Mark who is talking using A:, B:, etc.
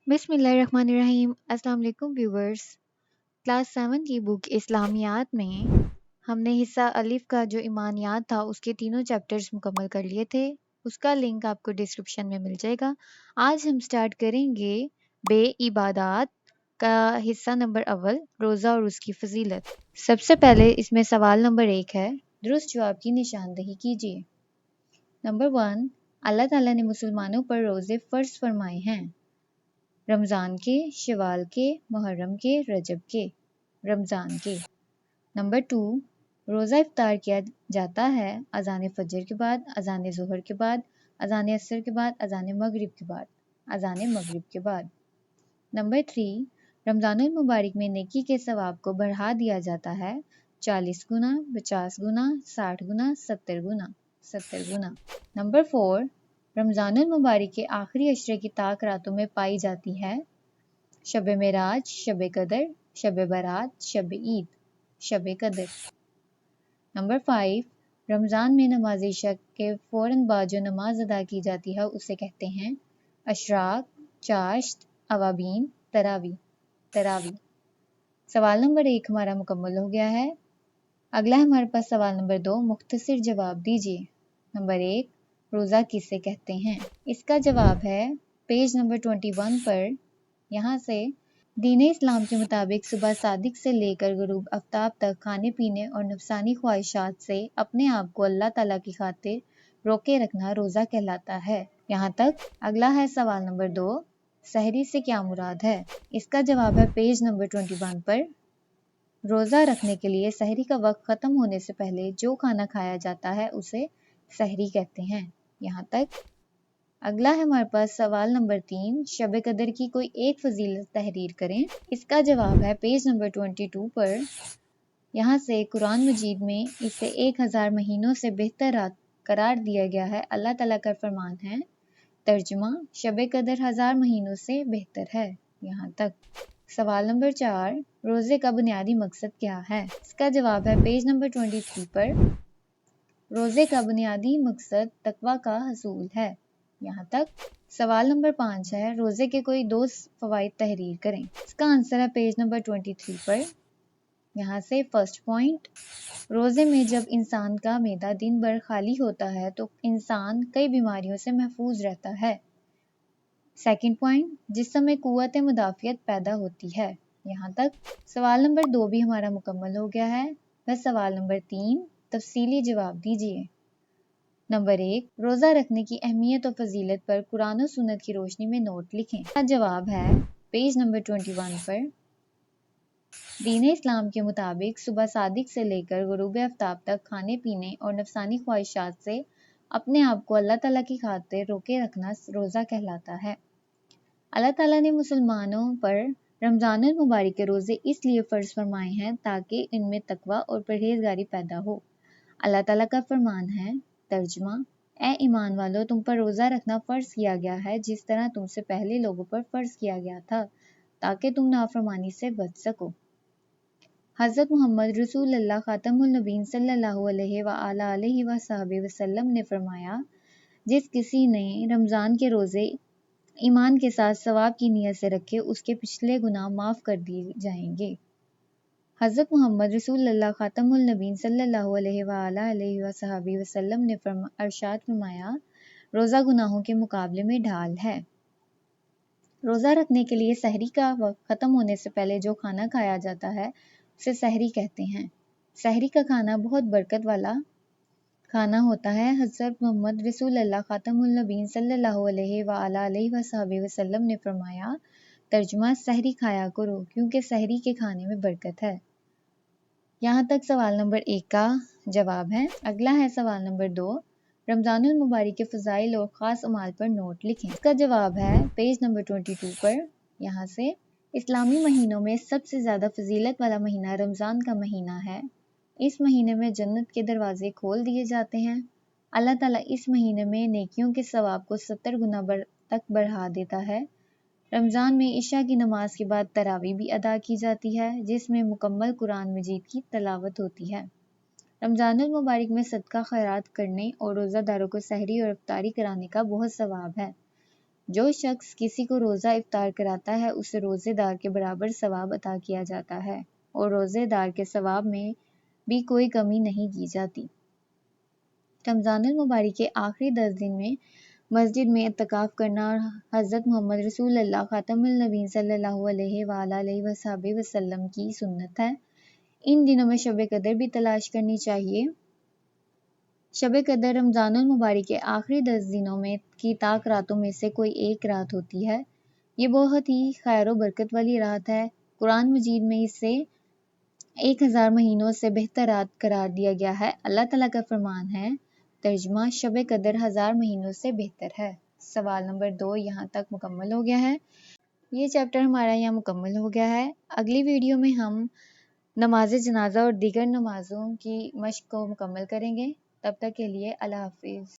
A: بسم اللہ الرحمن الرحیم۔ السلام علیکم ویورز۔ کلاس 7 کی بک اسلامیات میں ہم نے حصہ الف کا جو ایمانیات تھا اس کے تینوں چیپٹرز مکمل کر لیے تھے۔ اس کا لنک آپ کو ڈسکرپشن میں مل جائے گا۔ آج ہم سٹارٹ کریں گے بے عبادات کا حصہ نمبر اول، روزہ اور اس کی فضیلت۔ سب سے پہلے اس میں سوال نمبر 1 ہے، درست جواب کی نشاندہی کیجیے۔ نمبر 1، اللہ تعالیٰ نے مسلمانوں پر روزے فرض فرمائے ہیں۔ رمضان کے، شوال کے، محرم کے، رجب کے۔ رمضان کے۔ نمبر 2، روزہ افطار کیا جاتا ہے اذان فجر کے بعد، اذان ظہر کے بعد، اذان عصر کے بعد، اذان مغرب کے بعد، اذان مغرب کے بعد۔ نمبر 3، رمضان المبارک میں نیکی کے ثواب کو بڑھا دیا جاتا ہے 40 گنا، 50 گنا، 60 گنا، 70 گنا، 70 گنا۔ نمبر 4، رمضان المبارک کے آخری عشرے کی طاق راتوں میں پائی جاتی ہے شب معراج، شب قدر، شب برات، شب عید، شب قدر۔ نمبر 5، رمضان میں نماز عشاء کے فوراً بعد جو نماز ادا کی جاتی ہے اسے کہتے ہیں اشراق، چاشت، اوابین، تراوی، تراوی۔ سوال نمبر 1 ہمارا مکمل ہو گیا ہے۔ اگلا ہمارے پاس سوال نمبر 2، مختصر جواب دیجیے۔ نمبر 1، روزہ کسے کہتے ہیں؟ اس کا جواب ہے پیج نمبر 21 پر۔ یہاں سے دین اسلام کے مطابق صبح صادق سے لے کر غروب آفتاب تک کھانے پینے اور نفسانی خواہشات سے اپنے آپ کو اللہ تعالیٰ کی خاطر روکے رکھنا روزہ کہلاتا ہے۔ یہاں تک۔ اگلا ہے سوال نمبر 2، سحری سے کیا مراد ہے؟ اس کا جواب ہے پیج نمبر 21 پر۔ روزہ رکھنے کے لیے سحری کا وقت ختم ہونے سے پہلے جو کھانا کھایا جاتا ہے اسے سحری کہتے ہیں۔ یہاں تک۔ اگلا ہے ہمارے پاس سوال نمبر 3، شب قدر کی کوئی ایک فضیلت تحریر کریں۔ اس کا جواب ہے پیج نمبر 22 پر۔ یہاں سے قرآن مجید میں اسے 1000 مہینوں سے بہتر رات قرار دیا گیا ہے۔ اللہ تعالیٰ کا فرمان ہے، ترجمہ، شب قدر 1000 مہینوں سے بہتر ہے۔ یہاں تک۔ سوال نمبر 4، روزے کا بنیادی مقصد کیا ہے؟ اس کا جواب ہے پیج نمبر 23 پر۔ روزے کا بنیادی مقصد تقوی کا حصول ہے۔ یہاں تک۔ سوال نمبر 5 ہے، روزے کے کوئی 2 فوائد تحریر کریں۔ اس کا آنسر ہے پیج نمبر 23 پر۔ یہاں سے فرسٹ پوائنٹ، روزے میں جب انسان کا معدہ دن بھر خالی ہوتا ہے تو انسان کئی بیماریوں سے محفوظ رہتا ہے۔ سیکنڈ پوائنٹ، جسم میں قوت مدافعت پیدا ہوتی ہے۔ یہاں تک۔ سوال نمبر 2 بھی ہمارا مکمل ہو گیا ہے۔ بس سوال نمبر 3، تفصیلی جواب دیجیے۔ نمبر 1، روزہ رکھنے کی اہمیت و فضیلت پر قرآن و سنت کی روشنی میں نوٹ لکھیں۔ اس کا جواب ہے پیج نمبر 21 پر۔ دین اسلام کے مطابق صبح صادق سے لے کر غروب آفتاب تک کھانے پینے اور نفسانی خواہشات سے اپنے آپ کو اللہ تعالیٰ کی خاطر روکے رکھنا روزہ کہلاتا ہے۔ اللہ تعالیٰ نے مسلمانوں پر رمضان المبارک کے روزے اس لیے فرض فرمائے ہیں تاکہ ان میں تقوی اور پرہیزگاری پیدا ہو۔ اللہ تعالیٰ کا فرمان ہے، ترجمہ، اے ایمان والو، تم پر روزہ رکھنا فرض کیا گیا ہے جس طرح تم سے پہلے لوگوں پر فرض کیا گیا تھا تاکہ تم نافرمانی سے بچ سکو۔ حضرت محمد رسول اللہ خاتم النبیین صلی اللہ علیہ وآلہ وصحبہ وسلم نے فرمایا، جس کسی نے رمضان کے روزے ایمان کے ساتھ ثواب کی نیت سے رکھے اس کے پچھلے گناہ معاف کر دیے جائیں گے۔ حضرت محمد رسول اللہ خاتم النبیین صلی اللہ علیہ وآلہ وصحبہ وسلم نے ارشاد فرمایا، روزہ گناہوں کے مقابلے میں ڈھال ہے۔ روزہ رکھنے کے لیے سحری کا وقت ختم ہونے سے پہلے جو کھانا کھایا جاتا ہے اسے سحری کہتے ہیں۔ سحری کا کھانا بہت برکت والا کھانا ہوتا ہے۔ حضرت محمد رسول اللہ خاتم النبیین صلی اللہ علیہ وآلہ وصحبہ وسلم نے فرمایا، ترجمہ، سحری کھایا کرو کیونکہ سحری کے کھانے میں برکت ہے۔ یہاں تک سوال نمبر 1 کا جواب ہے۔ اگلا ہے سوال نمبر 2، رمضان المبارک کے فضائل اور خاص اعمال پر نوٹ لکھیں۔ اس کا جواب ہے پیج نمبر 22 پر۔ یہاں سے، اسلامی مہینوں میں سب سے زیادہ فضیلت والا مہینہ رمضان کا مہینہ ہے۔ اس مہینے میں جنت کے دروازے کھول دیے جاتے ہیں۔ اللہ تعالیٰ اس مہینے میں نیکیوں کے ثواب کو 70 گنا تک بڑھا دیتا ہے۔ رمضان میں عشاء کی نماز کے بعد تراویح بھی ادا کی جاتی ہے جس میں مکمل قرآن مجید کی تلاوت ہوتی ہے۔ رمضان المبارک میں صدقہ خیرات کرنے اور روزہ داروں کو سحری اور افطاری کرانے کا بہت ثواب ہے۔ جو شخص کسی کو روزہ افطار کراتا ہے اسے روزے دار کے برابر ثواب عطا کیا جاتا ہے اور روزے دار کے ثواب میں بھی کوئی کمی نہیں کی جاتی۔ رمضان المبارک کے آخری 10 دن میں مسجد میں اعتکاف کرنا حضرت محمد رسول اللہ خاتم النبیین صلی اللہ علیہ وآلہ وصحبہ وسلم کی سنت ہے۔ ان دنوں میں شب قدر بھی تلاش کرنی چاہیے۔ شب قدر رمضان المبارک کے آخری 10 دنوں میں کی طاق راتوں میں سے کوئی ایک رات ہوتی ہے۔ یہ بہت ہی خیر و برکت والی رات ہے۔ قرآن مجید میں اسے 1000 مہینوں سے بہتر رات قرار دیا گیا ہے۔ اللہ تعالیٰ کا فرمان ہے، ترجمہ: شب قدر 1000 مہینوں سے بہتر ہے۔ سوال نمبر 2 یہاں تک مکمل ہو گیا ہے۔ یہ چیپٹر ہمارا یہاں مکمل ہو گیا ہے۔ اگلی ویڈیو میں ہم نماز جنازہ اور دیگر نمازوں کی مشق کو مکمل کریں گے۔ تب تک کے لیے اللہ حافظ۔